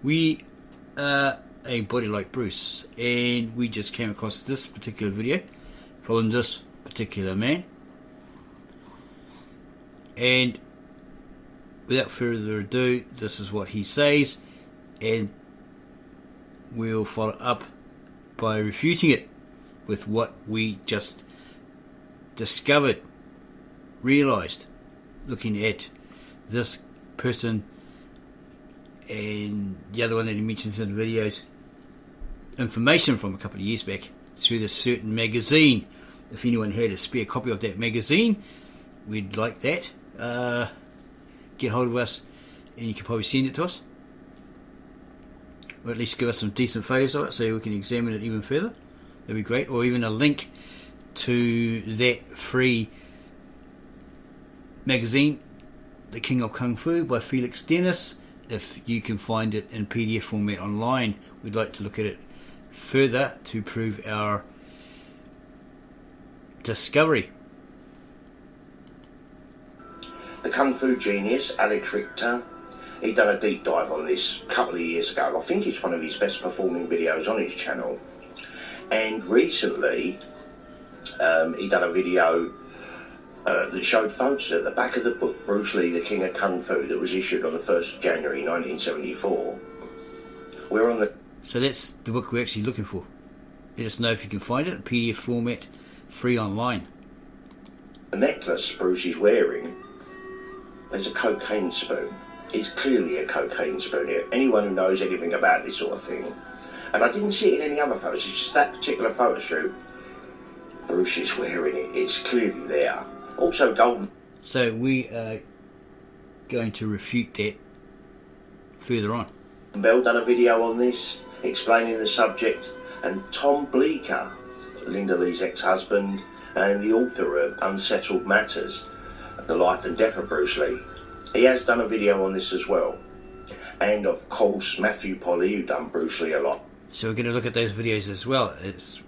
We are a body like Bruce, and we just came across this particular video from this particular man, and without further ado, this is what he says, and we'll follow up by refuting it with what we just discovered, realized, looking at this person and the other one that he mentions in the videos, information from a couple of years back through this certain magazine. If anyone had a spare copy of that magazine, we'd like that. Get hold of us and you can probably send it to us, or at least give us some decent photos of it so we can examine it even further. That'd be great. Or even a link to that free magazine, The King of Kung Fu by Felix Dennis. If you can find it in PDF format online, we'd like to look at it further to prove our discovery. The Kung Fu genius, Alex Richter, he done a deep dive on this a couple of years ago. I think it's one of his best performing videos on his channel. And recently, he done a video that showed photos at the back of the book, Bruce Lee, The King of Kung Fu, that was issued on the 1st of January 1974. We're on the... So that's the book we're actually looking for. Let us know if you can find it in PDF format, free online. The necklace Bruce is wearing, there's a cocaine spoon. It's clearly a cocaine spoon here. Anyone who knows anything about this sort of thing. And I didn't see it in any other photos, it's just that particular photo shoot. Bruce is wearing it, it's clearly there. Also golden. So we are going to refute that further on. Bell done a video on this, explaining the subject, and Tom Bleecker, Linda Lee's ex-husband, and the author of Unsettled Matters, The Life and Death of Bruce Lee, he has done a video on this as well. And of course Matthew Polly, who done Bruce Lee a lot. So we're going to look at those videos as well as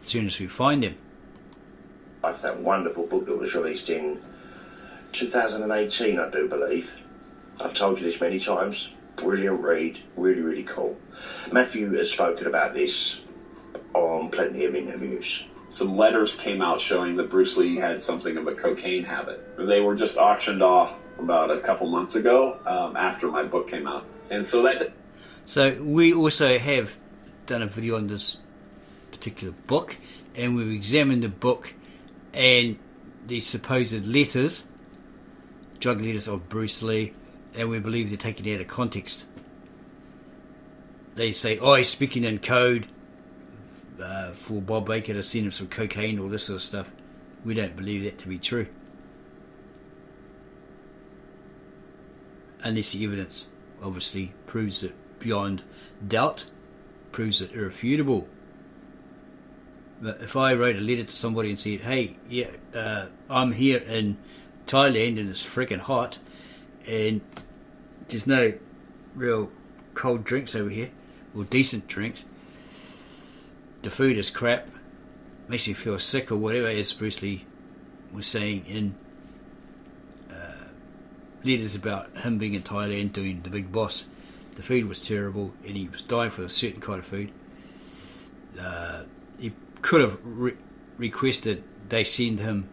soon as we find them. That wonderful book that was released in 2018, I do believe. I've told you this many times. Brilliant read, really, really cool. Matthew has spoken about this on plenty of interviews. Some letters came out showing that Bruce Lee had something of a cocaine habit. They were just auctioned off about a couple months ago after my book came out. And so that... So we also have done a video on this particular book, and we've examined the book and the supposed letters, drug letters of Bruce Lee, and we believe they're taken out of context. They say, oh, he's speaking in code for Bob Baker to send him some cocaine, all this sort of stuff. We don't believe that to be true, unless the evidence obviously proves it beyond doubt, proves it irrefutable. But if I wrote a letter to somebody and said, hey, yeah, I'm here in Thailand and it's freaking hot and there's no real cold drinks over here, or decent drinks, the food is crap, makes me feel sick or whatever, as Bruce Lee was saying in letters about him being in Thailand doing The Big Boss. The food was terrible and he was dying for a certain kind of food. He could have requested they send him,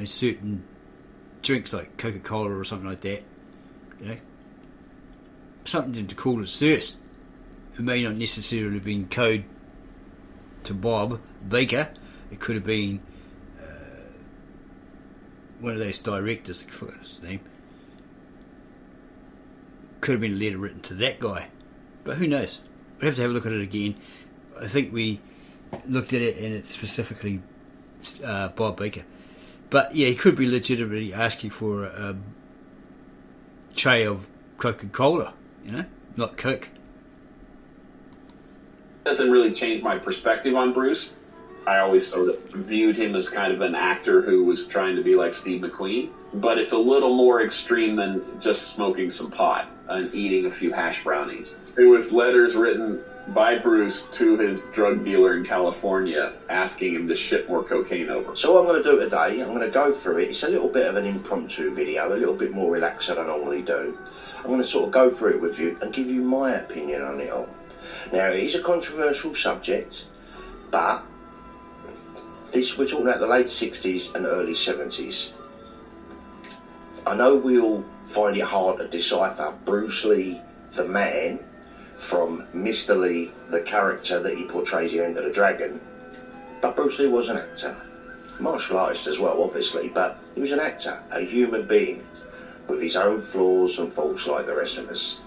certain drinks like Coca-Cola or something like that, something to cool his thirst. It may not necessarily have been code to Bob Baker. It could have been one of those directors, I forgot his name. Could have been a letter written to that guy, but who knows? We'd have to have a look at it again. I think we looked at it and it's specifically Bob Baker. But yeah, he could be legitimately asking for a tray of Coca-Cola, not Coke. Doesn't really change my perspective on Bruce. I always sort of viewed him as kind of an actor who was trying to be like Steve McQueen, but it's a little more extreme than just smoking some pot and eating a few hash brownies. There was letters written by Bruce to his drug dealer in California, asking him to ship more cocaine over. So what I'm going to do today, I'm going to go through it. It's a little bit of an impromptu video, a little bit more relaxed than I normally do. I'm going to sort of go through it with you and give you my opinion on it all. Now, it is a controversial subject, but we're talking about the late 60s and early 70s. I know we'll find it hard to decipher Bruce Lee, the man, from Mr. Lee, the character that he portrays in Enter the Dragon. But Bruce Lee was an actor, martial artist as well, obviously, but he was an actor, a human being, with his own flaws and faults like the rest of us.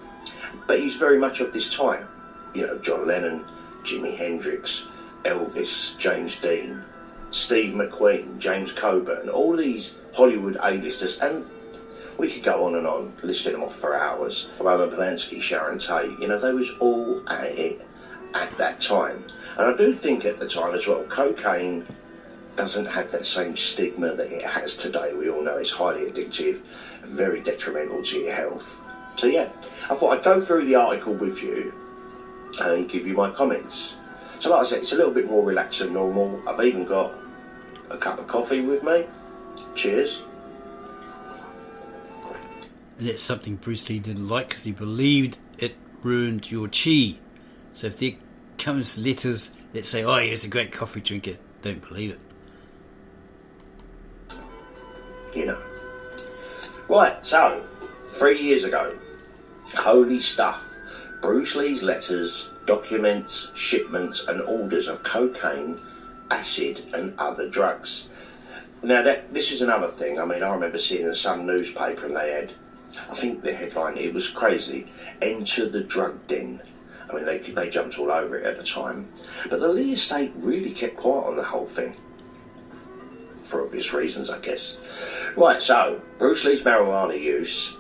But he's very much of this time. You know, John Lennon, Jimi Hendrix, Elvis, James Dean, Steve McQueen, James Coburn, all these Hollywood A-listers, and we could go on, listing them off for hours. Roman Polanski, Sharon Tate, you know, they was all at it at that time. And I do think at the time as well, cocaine doesn't have that same stigma that it has today. We all know it's highly addictive, very detrimental to your health. So yeah, I thought I'd go through the article with you and give you my comments. So like I said, it's a little bit more relaxed than normal. I've even got a cup of coffee with me. Cheers. And it's something Bruce Lee didn't like because he believed it ruined your chi. So if there comes letters that say, oh, here's a great coffee drinker, don't believe it. You know. Right, so 3 years ago, holy stuff, Bruce Lee's letters, documents, shipments and orders of cocaine, acid and other drugs. Now this is another thing. I mean, I remember seeing the Sun newspaper and they had, I think the headline, it was crazy, enter the drug den. I mean, they jumped all over it at the time. But the Lee estate really kept quiet on the whole thing. For obvious reasons, I guess. Right, so, Bruce Lee's marijuana use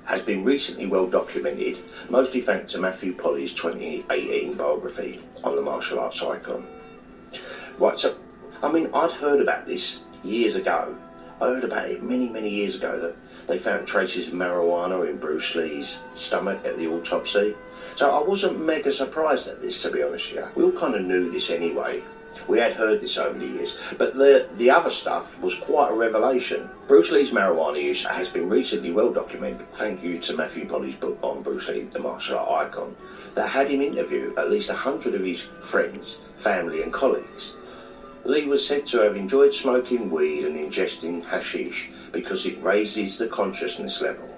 has been recently well documented, mostly thanks to Matthew Polly's 2018 biography on the martial arts icon. Right, so, I mean, I'd heard about this years ago. I heard about it many, many years ago that they found traces of marijuana in Bruce Lee's stomach at the autopsy. So I wasn't mega surprised at this, to be honest with you. We all kind of knew this anyway. We had heard this over the years. But the other stuff was quite a revelation. Bruce Lee's marijuana use has been recently well documented, thank you to Matthew Polly's book on Bruce Lee, the martial art icon, that had him interview at least 100 of his friends, family and colleagues. Lee was said to have enjoyed smoking weed and ingesting hashish because it raises the consciousness level.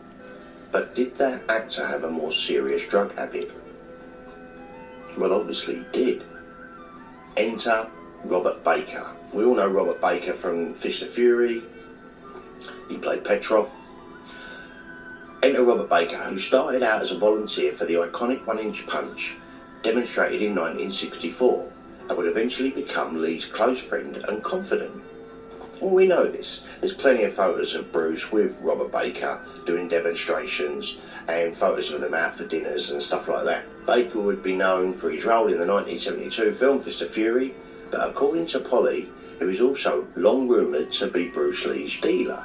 But did that actor have a more serious drug habit? Well, obviously he did. Enter Robert Baker. We all know Robert Baker from Fist of Fury. He played Petrov. Enter Robert Baker, who started out as a volunteer for the iconic 1-inch punch demonstrated in 1964 and would eventually become Lee's close friend and confidant. Well, we know this. There's plenty of photos of Bruce with Robert Baker doing demonstrations and photos of them out for dinners and stuff like that. Baker would be known for his role in the 1972 film Fist of Fury, but according to Polly, he was also long rumoured to be Bruce Lee's dealer.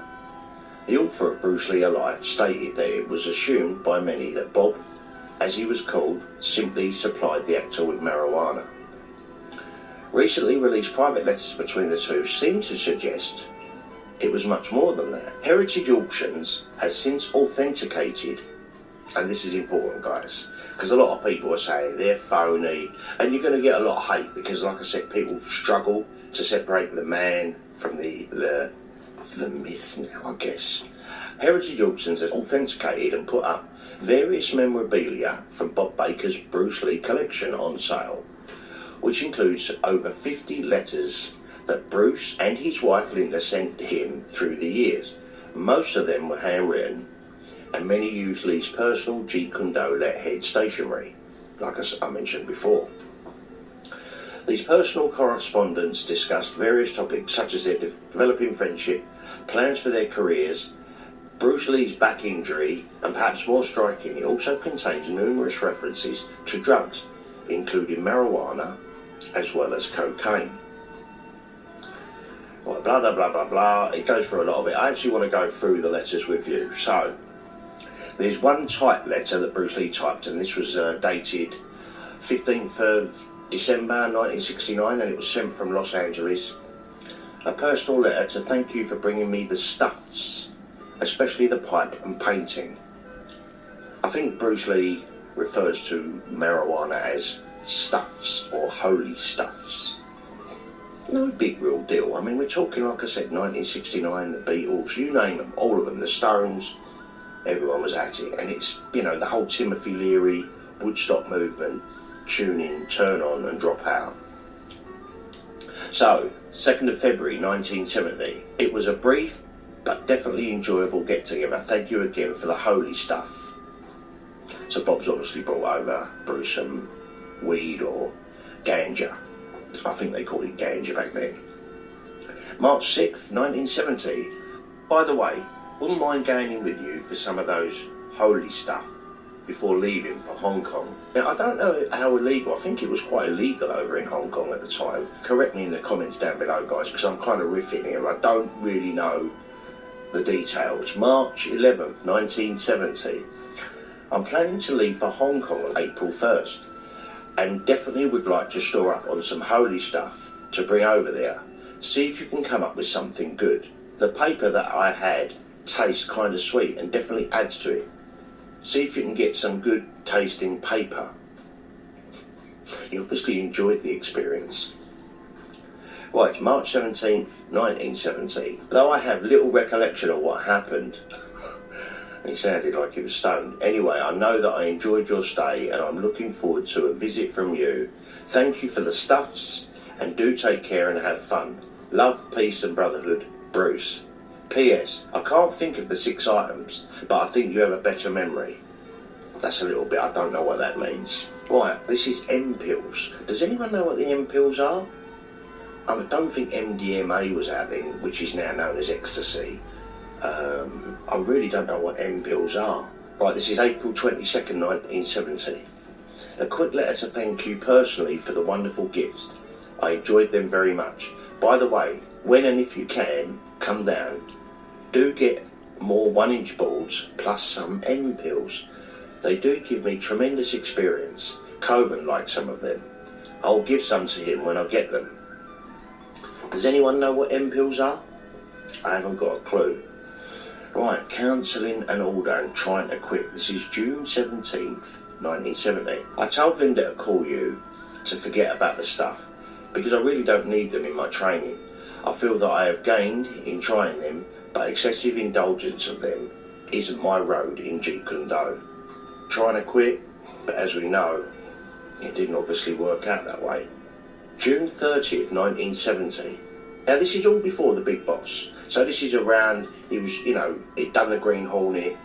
The author of Bruce Lee Alive stated that it was assumed by many that Bob, as he was called, simply supplied the actor with marijuana. Recently released private letters between the two seem to suggest it was much more than that. Heritage Auctions has since authenticated, and this is important, guys, because a lot of people are saying they're phony, and you're going to get a lot of hate because, like I said, people struggle to separate the man from the myth now, I guess. Heritage Auctions has authenticated and put up various memorabilia from Bob Baker's Bruce Lee collection on sale, which includes over 50 letters that Bruce and his wife Linda sent him through the years. Most of them were handwritten, and many used Lee's personal Jeet Kune Do letterhead stationery, like I mentioned before. These personal correspondence discussed various topics such as their developing friendship, plans for their careers, Bruce Lee's back injury, and perhaps more striking, it also contains numerous references to drugs, including marijuana, as well as cocaine. Right, blah, blah, blah, blah, blah. It goes through a lot of it. I actually want to go through the letters with you. So, there's one typed letter that Bruce Lee typed, and this was dated 15th of December 1969, and it was sent from Los Angeles. A personal letter to thank you for bringing me the stuffs, especially the pipe and painting. I think Bruce Lee refers to marijuana as stuffs or holy stuffs. No big real deal. I mean, we're talking, like I said, 1969, the Beatles, you name them, all of them, the Stones, everyone was at it. And it's, you know, the whole Timothy Leary, Woodstock movement, tune in, turn on and drop out. So, 2nd of February 1970, it was a brief but definitely enjoyable get-together. Thank you again for the holy stuff. So Bob's obviously brought over Bruce some weed or ganja. I think they called it ganja back then. March 6th, 1970. By the way, wouldn't mind going in with you for some of those holy stuff before leaving for Hong Kong. Now, I don't know how illegal. I think it was quite illegal over in Hong Kong at the time. Correct me in the comments down below, guys, because I'm kind of riffing here. I don't really know the details. March 11th, 1970. I'm planning to leave for Hong Kong on April 1st, and definitely would like to store up on some holy stuff to bring over there. See if you can come up with something good. The paper that I had tastes kind of sweet and definitely adds to it. See if you can get some good tasting paper. You obviously enjoyed the experience. Right, March 17th, 1970. Though I have little recollection of what happened, he sounded like he was stoned. Anyway, I know that I enjoyed your stay and I'm looking forward to a visit from you. Thank you for the stuffs and do take care and have fun. Love, peace and brotherhood, Bruce. P.S. I can't think of the 6 items, but I think you have a better memory. That's a little bit, I don't know what that means. Right, this is M pills. Does anyone know what the M pills are? I don't think MDMA was out then, which is now known as ecstasy. I really don't know what M pills are. Right, this is April 22nd, 1970. A quick letter to thank you personally for the wonderful gifts. I enjoyed them very much. By the way, when and if you can, come down. Do get more 1-inch boards plus some M pills. They do give me tremendous experience. Coben likes some of them. I'll give some to him when I get them. Does anyone know what M pills are? I haven't got a clue. Right, counselling and order and trying to quit. This is June 17th, 1970. I told Linda to call you to forget about the stuff because I really don't need them in my training. I feel that I have gained in trying them, but excessive indulgence of them isn't my road in Jeet Kune Do. Trying to quit, but as we know, it didn't obviously work out that way. June 30th, 1970. Now this is all before the big boss. So this is around, he was, you know, he'd done the Green Hornet,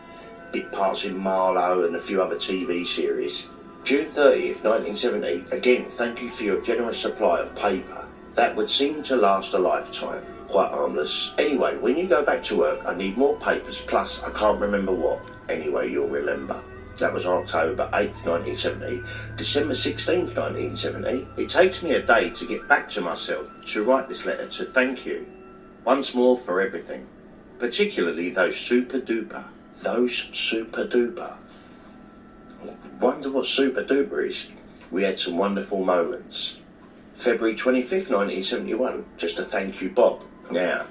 bit parts in Marlowe and a few other TV series. June 30th, 1970. Again, thank you for your generous supply of paper. That would seem to last a lifetime. Quite harmless. Anyway, when you go back to work, I need more papers, plus I can't remember what. Anyway, you'll remember. That was on October 8th, 1970. December 16th, 1970. It takes me a day to get back to myself to write this letter to thank you once more for everything. Particularly those super duper. Wonder what super duper is. We had some wonderful moments. February 25th, 1971. Just a thank you, Bob. Now,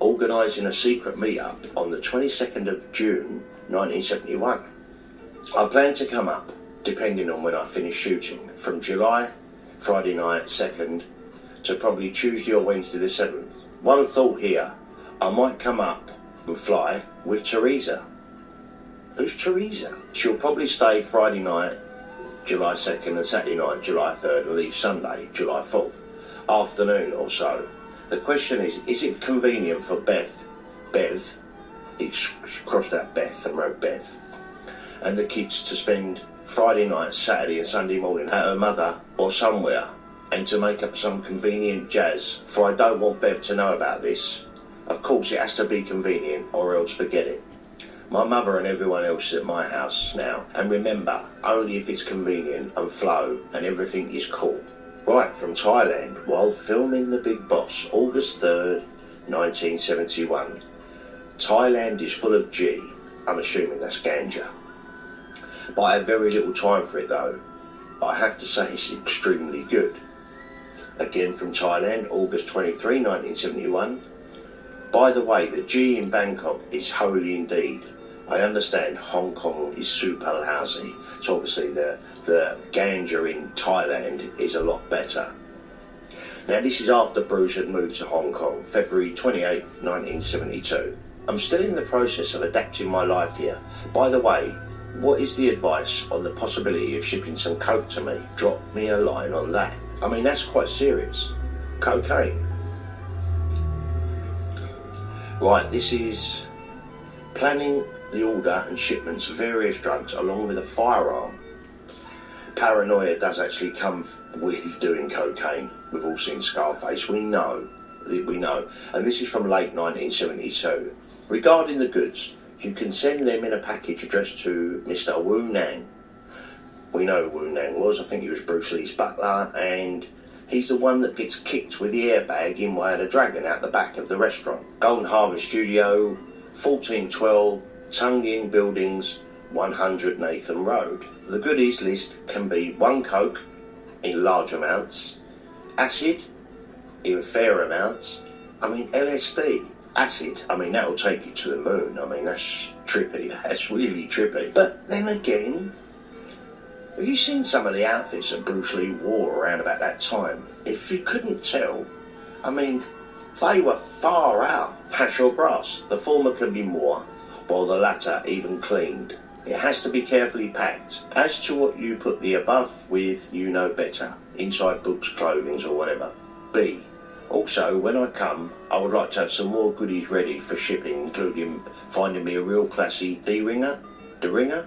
organising a secret meet-up on the 22nd of June, 1971. I plan to come up, depending on when I finish shooting, from July, Friday night, 2nd, to probably Tuesday or Wednesday the 7th. One thought here, I might come up and fly with Teresa. Who's Teresa? She'll probably stay Friday night, July 2nd, and Saturday night, July 3rd, and leave Sunday, July 4th, afternoon or so. The question is it convenient for Bev, he crossed out Beth and wrote Bev, and the kids to spend Friday night, Saturday and Sunday morning at her mother or somewhere, and to make up some convenient jazz, for I don't want Bev to know about this. Of course it has to be convenient or else forget it. My mother and everyone else is at my house now, and remember, only if it's convenient and flow and everything is cool. Right, from Thailand, while filming The Big Boss, August 3rd, 1971. Thailand is full of G. I'm assuming that's ganja. But I have very little time for it though. I have to say it's extremely good. Again from Thailand, August 23, 1971. By the way, the G in Bangkok is holy indeed. I understand Hong Kong is super lousy, so obviously the ganja in Thailand is a lot better. Now this is after Bruce had moved to Hong Kong, February 28, 1972. I'm still in the process of adapting my life here. By the way, what is the advice on the possibility of shipping some coke to me? Drop me a line on that. I mean, that's quite serious. Cocaine. Right, this is planning the order and shipments of various drugs along with a firearm. Paranoia does actually come with doing cocaine. We've all seen Scarface, we know. And this is from late 1972. Regarding the goods, you can send them in a package addressed to Mr. Wu Nang. We know who Wu Nang was, I think he was Bruce Lee's butler, and he's the one that gets kicked with the airbag in Way of the Dragon out the back of the restaurant. Golden Harvest Studio, 1412, Tung Yin Buildings, 100 Nathan Road. The goodies list can be 1 coke in large amounts, acid in fair amounts, I mean LSD, acid, I mean that will take you to the moon, I mean that's trippy, that's really trippy. But then again, have you seen some of the outfits that Bruce Lee wore around about that time? If you couldn't tell, I mean, they were far out. Hash or brass, the former can be more, while the latter even cleaned. It has to be carefully packed. As to what you put the above with, you know better. Inside books, clothing or whatever. B. Also, when I come, I would like to have some more goodies ready for shipping, including finding me a real classy D-ringer? D-ringer?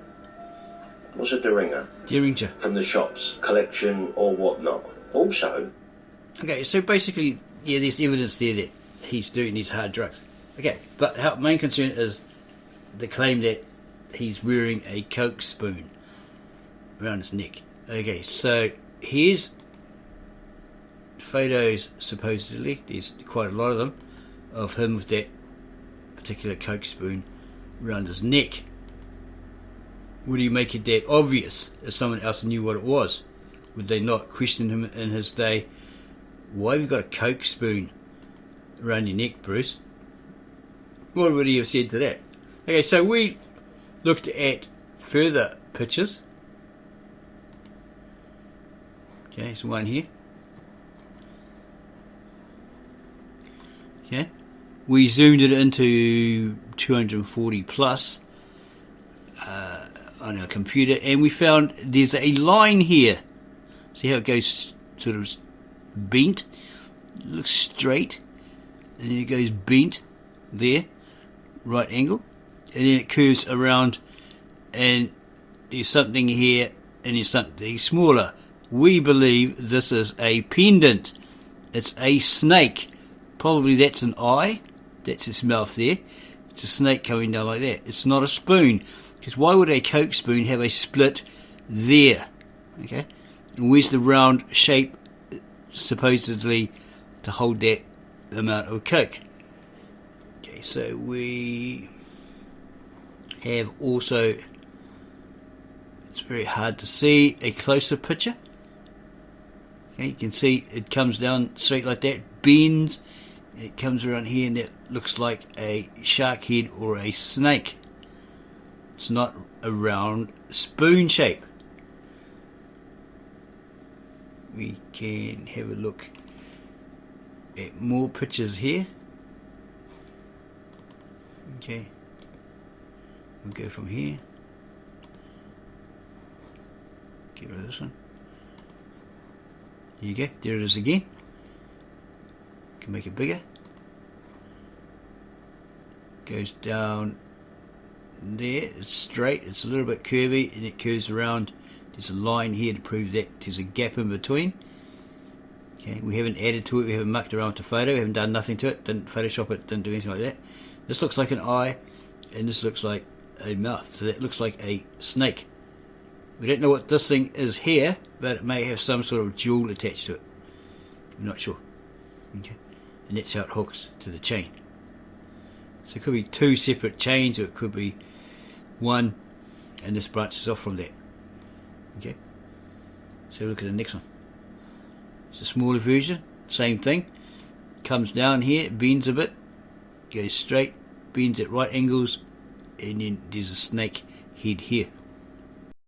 What's a D-ringer? Derringer. From the shops, collection or whatnot. Also... Okay, so basically, yeah, there's evidence there that he's doing these hard drugs. Okay, but our main concern is the claim that he's wearing a Coke spoon around his neck. Okay, so here's photos, supposedly, there's quite a lot of them, of him with that particular Coke spoon around his neck. Would he make it that obvious if someone else knew what it was? Would they not question him in his day? Why have you got a Coke spoon around your neck, Bruce? What would he have said to that? Okay, so we looked at further pictures. Okay, there's one here. Okay, we zoomed it into 240 plus on our computer, and we found there's a line here. See how it goes sort of bent? It looks straight, and then it goes bent there, right angle, and then it curves around, and there's something here, and there's something smaller. We believe this is a pendant. It's a snake. Probably that's an eye. That's its mouth there. It's a snake coming down like that. It's not a spoon. Because why would a Coke spoon have a split there? Okay. And where's the round shape supposedly to hold that amount of Coke? Okay, so we have also, it's very hard to see, a closer picture. Okay, you can see it comes down straight like that, bends, it comes around here, and that looks like a shark head or a snake. It's not a round spoon shape. We can have a look at more pictures here. Okay, we'll go from here. Get rid of this one. There you go, there it is again. Can make it bigger. Goes down there, it's straight, it's a little bit curvy, and it curves around. There's a line here to prove that there's a gap in between. Okay, we haven't added to it, we haven't mucked around with the photo, we haven't done nothing to it, didn't Photoshop it, didn't do anything like that. This looks like an eye, and this looks like a mouth, so that looks like a snake. We don't know what this thing is here, but it may have some sort of jewel attached to it. I'm not sure. Okay, and that's how it hooks to the chain. So it could be two separate chains, or it could be one, and this branches off from that. Okay. So look at the next one. It's a smaller version, same thing. Comes down here, bends a bit, goes straight, bends at right angles, and then there's a snake head here.